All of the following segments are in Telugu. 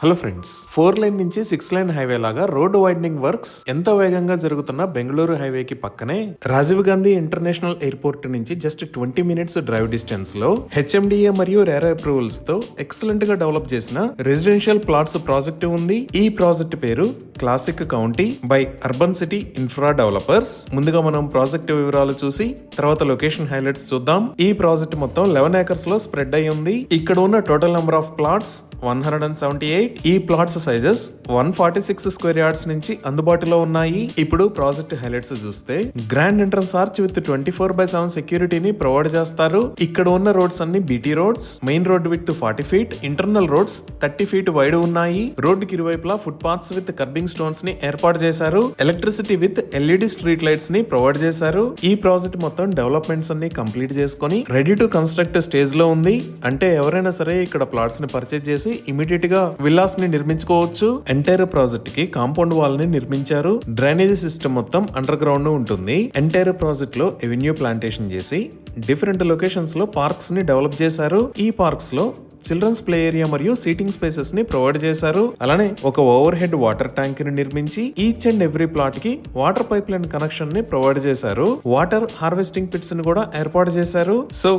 హలో ఫ్రెండ్స్, 4 లైన్ నుంచి 6 లైన్ హైవే లాగా రోడ్డు వైడనింగ్ వర్క్స్ ఎంతో వేగంగా జరుగుతున్న బెంగళూరు హైవేకి పక్కనే రాజీవ్ గాంధీ ఇంటర్నేషనల్ ఎయిర్పోర్ట్ నుంచి జస్ట్ 20 మినిట్స్ డ్రైవ్ డిస్టెన్స్ లో హెచ్ఎండిఏ మరియు రేరా అప్రూవల్స్ తో ఎక్సలెంట్ గా డెవలప్ చేసిన రెసిడెన్షియల్ ప్లాట్స్ ప్రాజెక్ట్ ఉంది. ఈ ప్రాజెక్ట్ పేరు classic county by urban city infra developers. ముందుగా మనం ప్రాజెక్ట్ వివరాలు చూసి తర్వాత లొకేషన్ హైలైట్స్ చూద్దాం. ఈ ప్రాజెక్ట్ మొత్తం 11 ఏకర్స్ లో స్ప్రెడ్ అయి ఉంది. ఇక్కడ ఉన్న టోటల్ నెంబర్ ఆఫ్ ప్లాట్స్ 178. ఈ ప్లాట్స్ సైజెస్ 146 స్క్వేర్ యార్డ్స్ నుంచి అందుబాటులో ఉన్నాయి. ఇప్పుడు ప్రాజెక్ట్ హైలైట్స్ చూస్తే గ్రాండ్ ఎంట్రన్స్ ఆర్చ్ విత్ 24/7 సెక్యూరిటీని ప్రొవైడ్ చేస్తారు. ఇక్కడ ఉన్న రోడ్స్ అన్ని BT roads. Main road with 40 feet, internal roads 30 feet wide ఉన్నాయి. రోడ్డుకి ఇరువైపులా foot paths with kerbing stones ని ఏర్పాటు చేశారు. Electricity with LED street lights ని ప్రొవైడ్ చేశారు. ఈ ప్రాజెక్ట్ మొత్తం డెవలప్మెంట్స్ అన్ని కంప్లీట్ చేసుకుని రెడీ టు కన్స్ట్రక్ట్ స్టేజ్ లో ఉంది. అంటే ఎవరైనా సరే ఇక్కడ ప్లాట్స్ ని పర్చేజ్ చేసి ఇమీడియట్ గా విల్లాస్ ని నిర్మించుకోవచ్చు. ఎంటైర్ ప్రాజెక్ట్ కి కాంపౌండ్ వాల్ ని నిర్మించారు. డ్రైనేజ్ సిస్టమ్ మొత్తం అండర్ గ్రౌండ్ ఉంటుంది. ఎంటైర్ ప్రాజెక్ట్ లో ఎవెన్యూ ప్లాంటేషన్ చేసి డిఫరెంట్ లొకేషన్స్ లో పార్క్స్ ని డెవలప్ చేశారు. ఈ పార్క్స్ లో చిల్డ్రన్స్ ప్లే ఏరియా మరియు సీటింగ్ స్పేసెస్ ని ప్రొవైడ్ చేశారు. అలానే ఒక ఓవర్ హెడ్ వాటర్ ట్యాంక్ ని నిర్మించి ఈచ్ అండ్ ఎవ్రీ ప్లాట్ కి వాటర్ పైప్ లైన్ కనెక్షన్ ని ప్రొవైడ్ చేశారు. వాటర్ హార్వెస్టింగ్ పిట్స్ ని కూడా ఏర్పాటు చేశారు. సో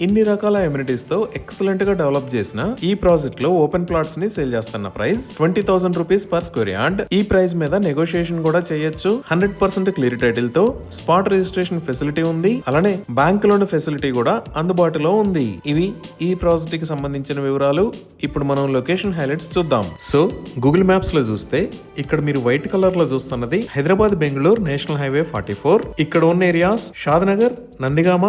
ఇన్ని రకాల ఎమ్యూనిటీస్ తో ఎక్సలెంట్ గా డెవలప్ చేసిన ఈ ప్రాజెక్ట్ లో ఓపెన్ ప్లాట్స్ ని సేల్ చేస్తున్న price 20,000 rupees per square yard. ఈ ప్రైస్ మీద నెగోషియేషన్ కూడా చేయొచ్చు. 100% క్లియర్ టైటిల్ తో స్పాట్ రిజిస్ట్రేషన్ ఫెసిలిటీ ఉంది. అలానే బ్యాంక్ లోన్ ఫెసిలిటీ కూడా అందుబాటులో ఉంది. ఇవి ఈ ప్రాజెక్ట్ కి సంబంధించిన వివరాలు. ఇప్పుడు మనం లొకేషన్ హైలైట్స్ చూద్దాం. సో గూగుల్ మ్యాప్స్ లో చూస్తే ఇక్కడ మీరు వైట్ కలర్ లో చూస్తున్నది హైదరాబాద్ బెంగళూరు నేషనల్ హైవే 44. ఇక్కడ ఉన్న ఏరియాస్ షాద్నగర్, నందిగామ,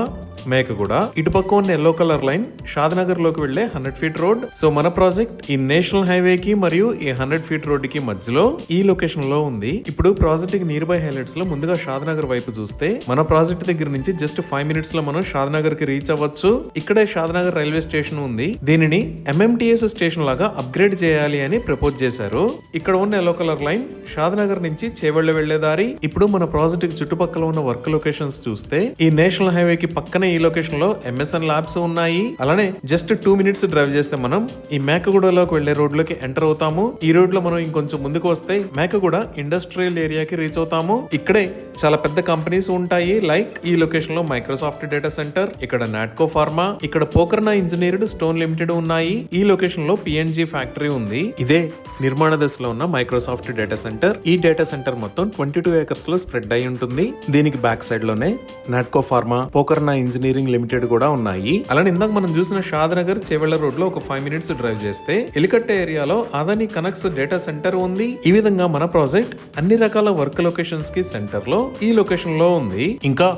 మేకగూడ. ఇటుపక్క ఉన్న ఎల్లో కలర్ లైన్ షాద్నగర్ లోకి వెళ్లే 100 ఫీట్ రోడ్. సో మన ప్రాజెక్ట్ ఈ నేషనల్ హైవే కి మరియు ఈ 100 ఫీట్ రోడ్ కి మధ్యలో ఈ లొకేషన్ లో ఉంది. ఇప్పుడు ప్రాజెక్ట్ కి నియర్ బై హైలైట్స్ లో ముందుగా షాద్నగర్ వైపు చూస్తే మన ప్రాజెక్ట్ దగ్గర నుంచి జస్ట్ 5 మినిట్స్ లో మనం షాద్నగర్ కి రీచ్ అవ్వచ్చు. ఇక్కడే షాద్నగర్ రైల్వే స్టేషన్ ఉంది. దీనిని ఎంఎంటీఎస్ స్టేషన్ లాగా అప్గ్రేడ్ చేయాలి అని ప్రపోజ్ చేశారు. ఇక్కడ ఉన్న ఎల్లో కలర్ లైన్ షాద్నగర్ నుంచి చేవెళ్ల వెళ్లే దారి. ఇప్పుడు మన ప్రాజెక్ట్ కి చుట్టుపక్కల ఉన్న వర్క్ లొకేషన్స్ చూస్తే ఈ నేషనల్ హైవే కి పక్కనే ఈ లొకేషన్ లో ఎంఎస్ఎన్ ల్యాబ్స్ ఉన్నాయి. అలానే జస్ట్ 2 మినిట్స్ డ్రైవ్ చేస్తే మనం ఈ మేకగూడలోకి వెళ్లే రోడ్ లోకి ఎంటర్ అవుతాము. ఈ రోడ్ లో మనం ఇంకొంచెం ముందుకు వస్తే మేకగూడ ఇండస్ట్రియల్ ఏరియాకి రీచ్ అవుతాము. ఇక్కడే చాలా పెద్ద కంపెనీస్ ఉంటాయి. లైక్ ఈ లొకేషన్ లో మైక్రోసాఫ్ట్ డేటా సెంటర్, ఇక్కడ నాట్కో ఫార్మా, ఇక్కడ పోకర్నా ఇంజనీర్డ్ స్టోన్ లిమిటెడ్ ఉన్నాయి. ఈ లొకేషన్ లో పిఎన్జి ఫ్యాక్టరీ ఉంది. ఇదే నిర్మాణ దశలో ఉన్న మైక్రోసాఫ్ట్ డేటా సెంటర్. ఈ డేటా సెంటర్ మొత్తం 22 ఏకర్స్ లో స్ప్రెడ్ అయి ఉంటుంది. దీనికి బ్యాక్ సైడ్ లోనే Natco pharma, Pokarna engineering limited కూడా ఉన్నాయి. అలానే ఇందాక మనం చూసిన షాద్నగర్ చేవెళ్ల రోడ్ లో ఒక 5 మినిట్స్ డ్రైవ్ చేస్తే ఎలికట్ట ఏరియాలో అదాని కనెక్ట్స్ డేటా సెంటర్ ఉంది. ఈ విధంగా మన ప్రాజెక్ట్ అన్ని రకాల వర్క్ లొకేషన్స్ కి సెంటర్ లో ఈ లొకేషన్ లో ఉంది. ఇంకా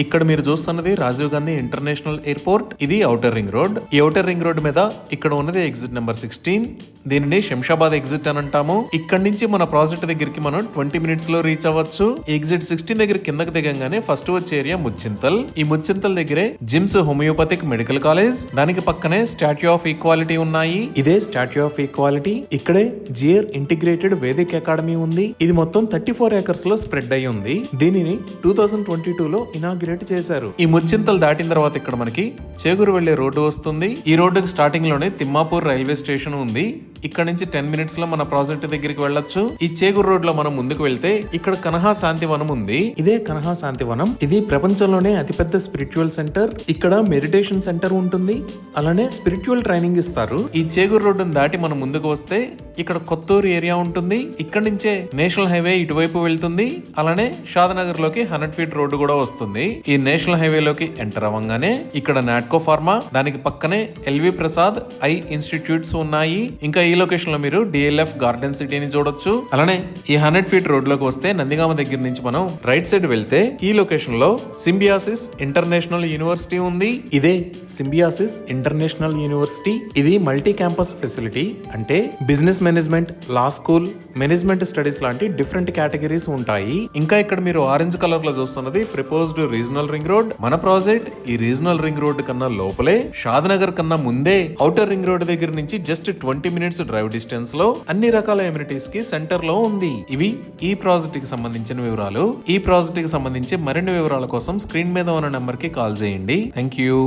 ఇక్కడ మీరు చూస్తున్నది రాజీవ్ గాంధీ ఇంటర్నేషనల్ ఎయిర్పోర్ట్. ఇది ఔటర్ రింగ్ రోడ్. ఈ ఔటర్ రింగ్ రోడ్ మీద ఇక్కడ ఉన్నది ఎగ్జిట్ నెంబర్ 16. దీనిని శంషాబాద్ ఎగ్జిట్ అని అంటాము. ఇక్కడ నుంచి మన ప్రాజెక్ట్ దగ్గరికి మనం 20 మినిట్స్ లో రీచ్ అవ్వచ్చు. ఎగ్జిట్ 16 దగ్గర కిందకి దిగంగానే ఫస్ట్ వచ్చే ఏరియా ముచ్చింతల్. ఈ ముచ్చింతల్ దగ్గరే జిమ్స్ హోమియోపతిక్ మెడికల్ కాలేజ్, దానికి పక్కనే స్టాట్యూ ఆఫ్ ఈక్వాలిటీ ఉన్నాయి. ఇదే స్టాట్యూ ఆఫ్ ఈక్వాలిటీ. ఇక్కడే జియర్ ఇంటిగ్రేటెడ్ వేదిక్ అకాడమీ ఉంది. ఇది మొత్తం 34 ఏకర్స్ లో స్ప్రెడ్ అయి ఉంది. దీనిని 2022 లో ఇనాగ్రేట్ చేశారు. ఈ ముచ్చింతలు దాటిన తర్వాత ఇక్కడ మనకి చేగూరు వెళ్లే రోడ్డు వస్తుంది. ఈ రోడ్డుకి స్టార్టింగ్ లోనే తిమ్మాపూర్ రైల్వే స్టేషన్ ఉంది. ఇక్కడ నుంచి 10 మినిట్స్ లో మన ప్రాజెక్ట్ దగ్గరికి వెళ్ళొచ్చు. ఈ చేగూరు రోడ్ లో మనం ముందుకు వెళ్తే ఇక్కడ కనహా శాంతివనం ఉంది. ఇదే కనహా శాంతివనం. ఇది ప్రపంచంలోనే అతిపెద్ద స్పిరిచువల్ సెంటర్. ఇక్కడ మెడిటేషన్ సెంటర్ ఉంటుంది. అలానే స్పిరిచువల్ ట్రైనింగ్ ఇస్తారు. ఈ చేగూరు రోడ్డును దాటి మనం ముందుకు వస్తే ఇక్కడ కొత్తూరు ఏరియా ఉంటుంది. ఇక్కడ నుంచే నేషనల్ హైవే ఇటువైపు వెళ్తుంది. అలానే షాద్నగర్ లోకి 100 ఫీట్ రోడ్డు కూడా వస్తుంది. ఈ నేషనల్ హైవే లోకి ఎంటర్ అవ్వగానే ఇక్కడ నాట్కో ఫార్మా, దానికి పక్కనే ఎల్వి ప్రసాద్ ఐ ఇన్స్టిట్యూట్స్ ఉన్నాయి. ఇంకా ఈ లొకేషన్ లో మీరు డిఎల్ఎఫ్ గార్డెన్ సిటీని చూడొచ్చు. అలానే ఈ 100 ఫీట్ రోడ్ లోకి వస్తే నందిగామ దగ్గర నుంచి మనం రైట్ సైడ్ వెళ్తే ఈ లొకేషన్ లో సింబియాసిస్ ఇంటర్నేషనల్ యూనివర్సిటీ ఉంది. ఇదే సింబియాసిస్ ఇంటర్నేషనల్ యూనివర్సిటీ. ఇది మల్టీ క్యాంపస్ ఫెసిలిటీ. అంటే బిజినెస్ మేనేజ్మెంట్, లా స్కూల్, మేనేజ్మెంట్ స్టడీస్ లాంటి డిఫరెంట్ కేటగిరీస్ ఉంటాయి. ఇంకా ఇక్కడ మీరు ఆరెంజ్ కలర్ లో చూస్తున్నది ప్రపోజ్డ్ రీజనల్ రింగ్ రోడ్. మన ప్రాజెక్ట్ ఈ రీజనల్ రింగ్ రోడ్ కన్నా లోపలే, షాద్నగర్ కన్నా ముందే ఔటర్ రింగ్ రోడ్ దగ్గర నుంచి జస్ట్ 20 మినిట్స్ డ్రైవ్ డిస్టెన్స్ లో అన్ని రకాల ఎమ్యూనిటీస్ కి సెంటర్ లో ఉంది. ఇవి ఈ ప్రాజెక్ట్ కి సంబంధించిన వివరాలు. ఈ ప్రాజెక్ట్ కి సంబంధించి మరిన్ని వివరాల కోసం స్క్రీన్ మీద ఉన్న నెంబర్ కి కాల్ చేయండి. Thank you.